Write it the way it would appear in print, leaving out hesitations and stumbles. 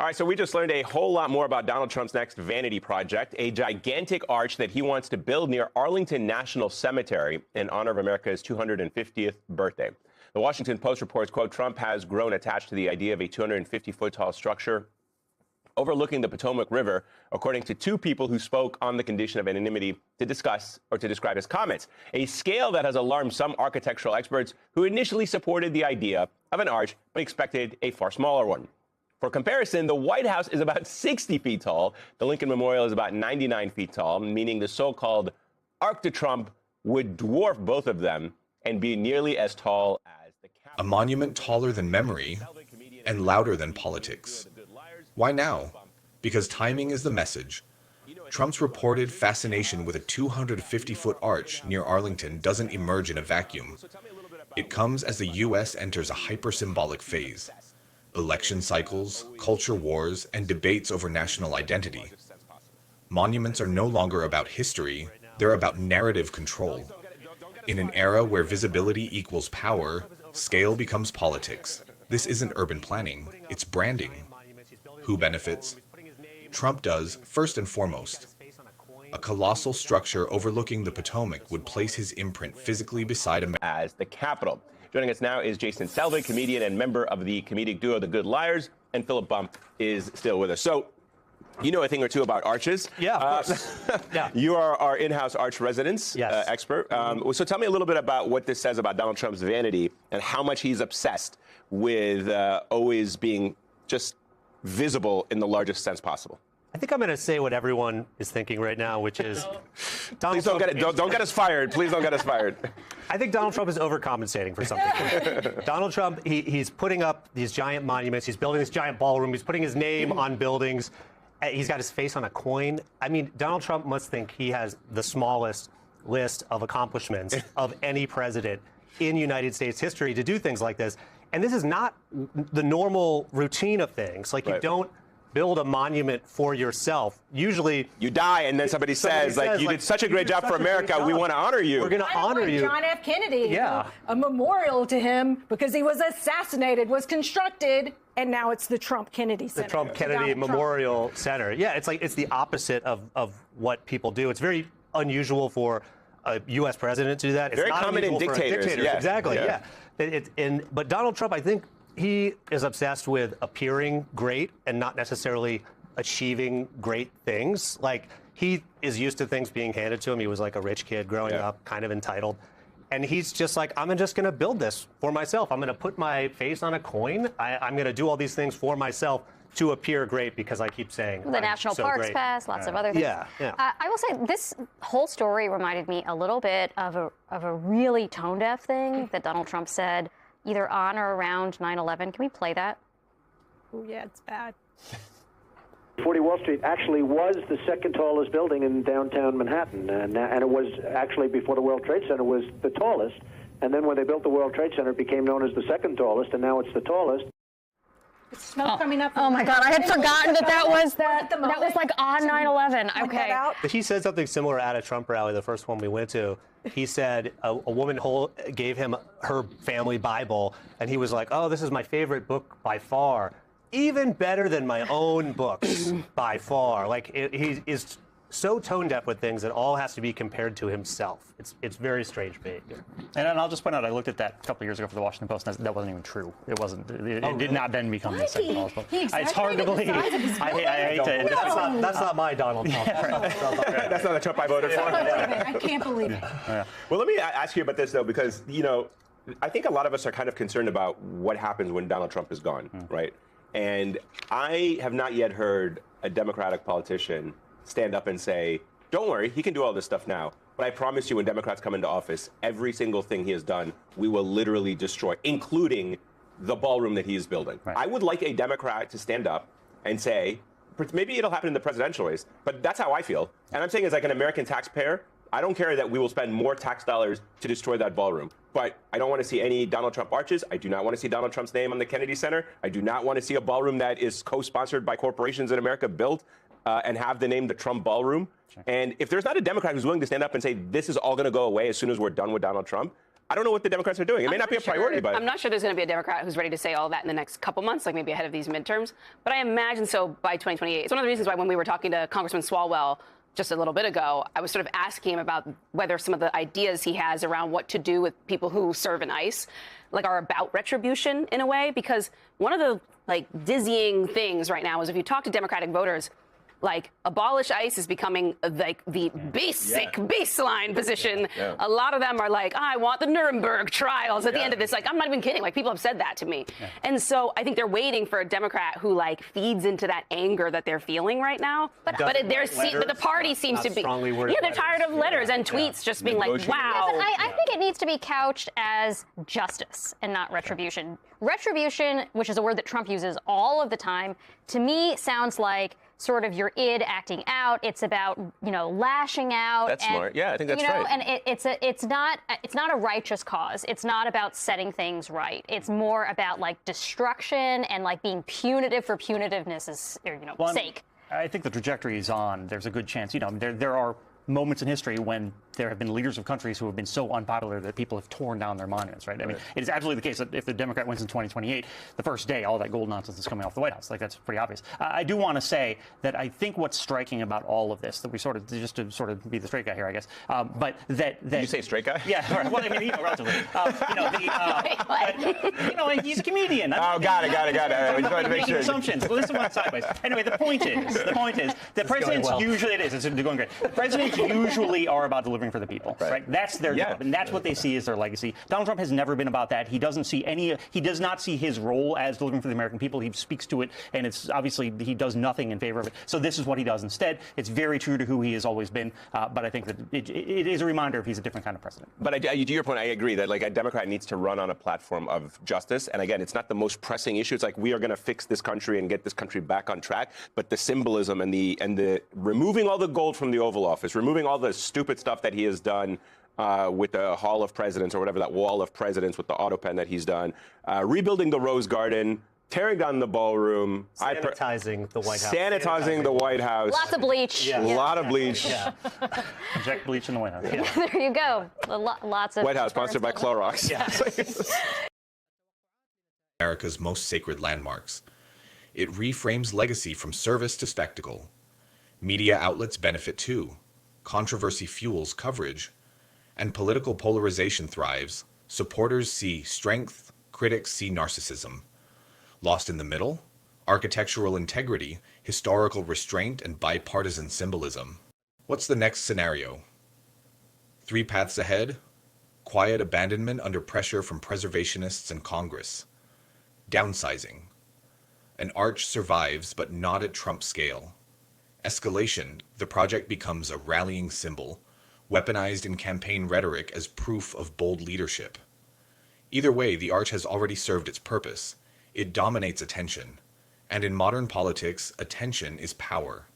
All right, so we just learned a whole lot more about Donald Trump's next vanity project, a gigantic arch that he wants to build near Arlington National Cemetery in honor of America's 250th birthday. The Washington Post reports, quote, Trump has grown attached to the idea of a 250-foot tall structure overlooking the Potomac River, according to two people who spoke on the condition of anonymity to discuss or to describe his comments, a scale that has alarmed some architectural experts who initially supported the idea of an arch but expected a far smaller one. For comparison, the White House is about 60 feet tall. The Lincoln Memorial is about 99 feet tall, meaning the so-called Arc de Trump would dwarf both of them and be nearly as tall as the Capitol. A monument taller than memory and louder than politics. Why now? Because timing is the message. Trump's reported fascination with a 250-foot arch near Arlington doesn't emerge in a vacuum. It comes as the U.S. enters a hyper-symbolic phase. Election cycles, culture wars, and debates over national identity. Monuments are no longer about history, they're about narrative control. In an era where visibility equals power, scale becomes politics. This isn't urban planning, it's branding. Who benefits? Trump does, first and foremost. A colossal structure overlooking the Potomac would place his imprint physically beside as the Capitol. Joining us now is Jason Selvig, comedian and member of the comedic duo The Good Liars, and Philip Bump is still with us. So, you know a thing or two about arches. Yeah, of course. Yeah. You are our in-house arch residence expert. So tell me a little bit about what this says about Donald Trump's vanity and how much he's obsessed with always being just visible in the largest sense possible. I think I'm going to say what everyone is thinking right now, which is Donald Please don't get us fired. Please don't get us fired. I think Donald Trump is overcompensating for something. Donald Trump, he's putting up these giant monuments. He's building this giant ballroom. He's putting his name on buildings. He's got his face on a coin. I mean, Donald Trump must think he has the smallest list of accomplishments of any president in United States history to do things like this. And this is not the normal routine of things. Like, you don't build a monument for yourself. Usually you die and then somebody says, you did such a great job for America, we want to honor you. We're going to honor you. John F. Kennedy, a memorial to him because he was assassinated, was constructed, and now it's the Trump Kennedy Center. The Trump Kennedy Memorial Center. Yeah, it's the opposite of what people do. It's very unusual for a U.S. president to do that. It's very not common in dictators. Exactly, but Donald Trump, I think, he is obsessed with appearing great and not necessarily achieving great things. Like, he is used to things being handed to him. He was like a rich kid growing up, kind of entitled. And he's just like, I'm just going to build this for myself. I'm going to put my face on a coin. I'm going to do all these things for myself to appear great because I keep saying the National Parks Pass, lots of other things. I will say this whole story reminded me a little bit of a really tone-deaf thing that Donald Trump said either on or around 9/11. Can we play that? Oh, yeah, it's bad. 40 Wall Street actually was the second tallest building in downtown Manhattan, and it was actually, before the World Trade Center, was the tallest. And then when they built the World Trade Center, it became known as the second tallest, and now it's the tallest. It's smoke coming up. Oh my God, I had forgotten that was like on 9/11. Okay. He said something similar at a Trump rally, the first one we went to. He said a woman gave him her family Bible, and he was like, oh, this is my favorite book by far. Even better than my own books by far. Like, he is so tone deaf with things that all has to be compared to himself. It's very strange behavior. And I'll just point out, I looked at that a couple of years ago for the Washington Post, and that wasn't even true. It wasn't. It did not then become the second tallest book. It's hard to believe. I hate to. That's not my Donald Trump. That's not the Trump I voted for. I can't believe it. Well, let me ask you about this, though, because, I think a lot of us are kind of concerned about what happens when Donald Trump is gone, right? And I have not yet heard a Democratic politician stand up and say, don't worry, he can do all this stuff now. But I promise you, when Democrats come into office, every single thing he has done, we will literally destroy, including the ballroom that he is building. Right. I would like a Democrat to stand up and say, maybe it'll happen in the presidential race, but that's how I feel. And I'm saying, as like an American taxpayer, I don't care that we will spend more tax dollars to destroy that ballroom. But I don't want to see any Donald Trump arches. I do not want to see Donald Trump's name on the Kennedy Center. I do not want to see a ballroom that is co-sponsored by corporations in America built and have the name the Trump Ballroom. Sure. And if there's not a Democrat who's willing to stand up and say this is all going to go away as soon as we're done with Donald Trump, I don't know what the Democrats are doing. It may not be a priority, but I'm not sure there's going to be a Democrat who's ready to say all that in the next couple months, like maybe ahead of these midterms. But I imagine so by 2028. It's one of the reasons why when we were talking to Congressman Swalwell just a little bit ago, I was sort of asking him about whether some of the ideas he has around what to do with people who serve in ICE, like, are about retribution in a way. Because one of the, like, dizzying things right now is if you talk to Democratic voters, like, abolish ICE is becoming like the basic baseline position. Yeah. A lot of them are like, I want the Nuremberg trials at the end of this. Like, I'm not even kidding. Like, people have said that to me. Yeah. And so I think they're waiting for a Democrat who, like, feeds into that anger that they're feeling right now. But the party seems to be. Yeah, they're tired of letters and tweets just being like, wow. But I think it needs to be couched as justice and not retribution. Retribution, which is a word that Trump uses all of the time, to me sounds like sort of your id acting out. It's about, lashing out. That's smart. Yeah, I think that's right. And it's not a righteous cause. It's not about setting things right. It's more about, like, destruction and, like, being punitive for punitiveness' sake. I think the trajectory is on. There's a good chance. There are moments in history when there have been leaders of countries who have been so unpopular that people have torn down their monuments, right? I mean, it is absolutely the case that if the Democrat wins in 2028, the first day, all that gold nonsense is coming off the White House. Like, that's pretty obvious. I do want to say that I think what's striking about all of this, that we just to sort of be the straight guy here, I guess, but that... Did you say straight guy? Yeah, all right. Well, I mean, relatively. He's a comedian. Oh, got it. I just wanted to make sure. Assumptions. Well, this is one sideways. Anyway, the point is, the presidents usually, it's going great. The presidents usually are about delivering for the people, right? That's their job, and that's what they see as their legacy. Donald Trump has never been about that. He does not see his role as delivering for the American people. He speaks to it, and it's obviously he does nothing in favor of it. So this is what he does instead. It's very true to who he has always been, but I think that it is a reminder if he's a different kind of president. But to your point, I agree that, like, a Democrat needs to run on a platform of justice. And again, it's not the most pressing issue. It's like, we are going to fix this country and get this country back on track. But the symbolism and the removing all the gold from the Oval Office, removing all the stupid stuff that he has done with the Hall of Presidents or whatever, that wall of presidents with the auto pen that he's done, rebuilding the Rose Garden, tearing down the ballroom, sanitizing the White House. Sanitizing the White House. Lots of bleach. Yeah. A lot of bleach. Yeah. Inject bleach in the White House. Yeah. There you go. Lots of White House sponsored by Clorox. Yeah. America's most sacred landmarks. It reframes legacy from service to spectacle. Media outlets benefit too. Controversy fuels coverage. And political polarization thrives. Supporters see strength, critics see narcissism. Lost in the middle? Architectural integrity, historical restraint, and bipartisan symbolism. What's the next scenario? 3 paths ahead? Quiet abandonment under pressure from preservationists and Congress. Downsizing. An arch survives, but not at Trump scale. Escalation, the project becomes a rallying symbol, weaponized in campaign rhetoric as proof of bold leadership. Either way, the arch has already served its purpose. It dominates attention. And in modern politics, attention is power.